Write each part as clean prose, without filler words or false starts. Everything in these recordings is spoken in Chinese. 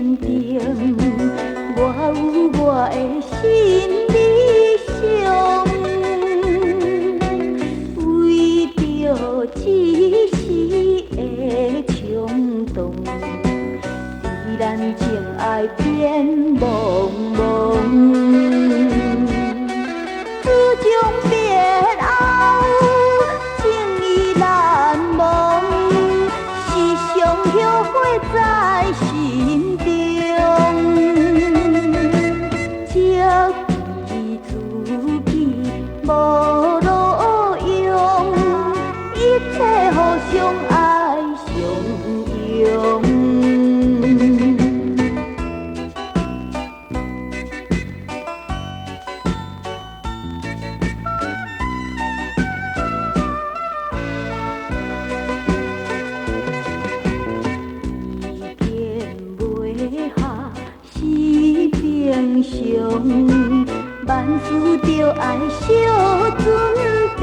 坚定，我有我的心理想，为着一时的冲动，使咱情爱变茫茫。自从别后，情意难忘，时常后悔在心中。这记自己无路用，一切互相爱相拥。平常，万事着爱小尊重。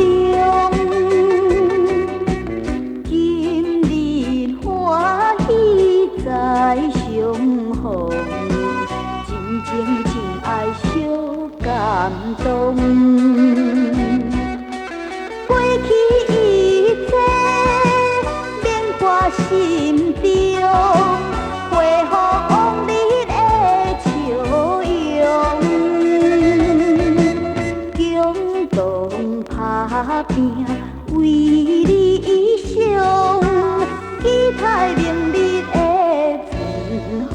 今日欢喜在相逢，真情真爱相感动。过去一切免挂心中，回予往日的笑容。共同打拼，为理想，期待明日的春风。